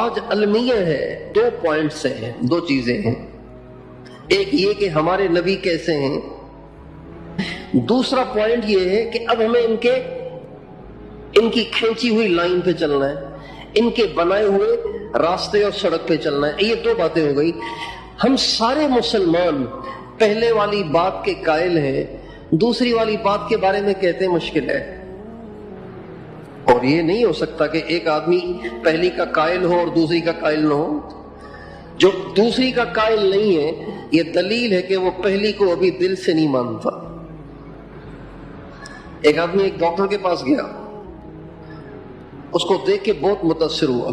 آج المیہ ہے، 2 پوائنٹس ہیں، 2 چیزیں ہیں۔ ایک یہ کہ ہمارے نبی کیسے ہیں، دوسرا پوائنٹ یہ ہے کہ اب ہمیں ان کی کھینچی ہوئی لائن پہ چلنا ہے، ان کے بنائے ہوئے راستے اور سڑک پہ چلنا ہے۔ یہ 2 باتیں ہو گئی۔ ہم سارے مسلمان پہلے والی بات کے قائل ہیں، دوسری والی بات کے بارے میں کہتے مشکل ہے۔ اور یہ نہیں ہو سکتا کہ ایک آدمی پہلی کا قائل ہو اور دوسری کا قائل نہ ہو۔ جو دوسری کا قائل نہیں ہے، یہ دلیل ہے کہ وہ پہلی کو ابھی دل سے نہیں مانتا۔ ایک آدمی ایک ڈاکٹر کے پاس گیا، اس کو دیکھ کے بہت متاثر ہوا،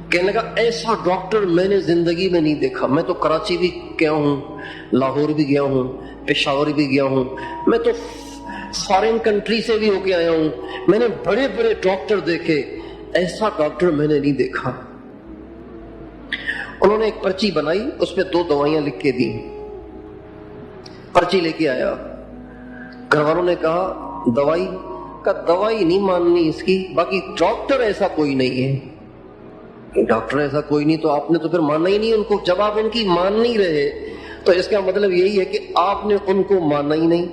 کہنے لگا ایسا ڈاکٹر میں نے زندگی میں نہیں دیکھا۔ میں تو کراچی بھی گیا ہوں، لاہور بھی گیا ہوں، پشاور بھی گیا ہوں، میں تو فارن کنٹری سے بھی ہو کے آیا ہوں، میں نے بڑے بڑے ڈاکٹر دیکھے، ایسا ڈاکٹر میں نے نہیں دیکھا۔ انہوں نے ایک پرچی بنائی، اس پہ 2 دوائیاں لکھ کے دی۔ پرچی لے کے آیا، گھر والوں نے کہا دوائی کا دوائی نہیں ماننی اس کی، باقی ڈاکٹر ایسا کوئی نہیں ہے۔ ڈاکٹر ایسا کوئی نہیں تو آپ نے تو پھر ماننا ہی نہیں ان کو۔ جب آپ ان کی مان نہیں رہے تو اس کا مطلب یہی ہے کہ آپ نے ان کو ماننا ہی نہیں۔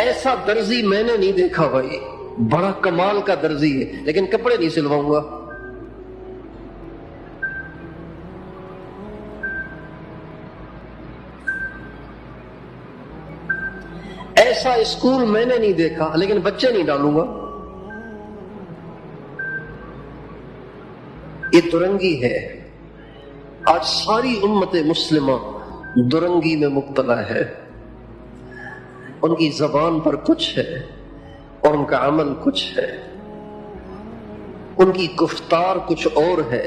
ایسا درزی میں نے نہیں دیکھا بھائی، بڑا کمال کا درزی ہے، لیکن کپڑے نہیں سلواؤں گا۔ ایسا اسکول میں نے نہیں دیکھا، لیکن بچے نہیں ڈالوں گا۔ یہ درنگی ہے۔ آج ساری امت مسلمہ درنگی میں مبتلا ہے۔ ان کی زبان پر کچھ ہے اور ان کا عمل کچھ ہے، ان کی گفتار کچھ اور ہے،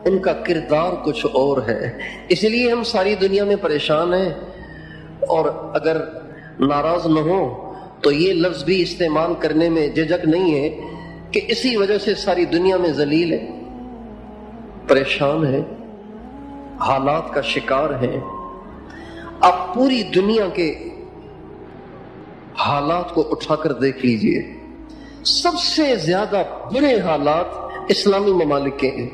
ان کا کردار کچھ اور ہے۔ اس لیے ہم ساری دنیا میں پریشان ہیں، اور اگر ناراض نہ ہو تو یہ لفظ بھی استعمال کرنے میں جھجک نہیں ہے کہ اسی وجہ سے ساری دنیا میں ذلیل ہے، پریشان ہے، حالات کا شکار ہے۔ آپ پوری دنیا کے حالات کو اٹھا کر دیکھ لیجئے، سب سے زیادہ بڑے حالات اسلامی ممالک کے ہیں۔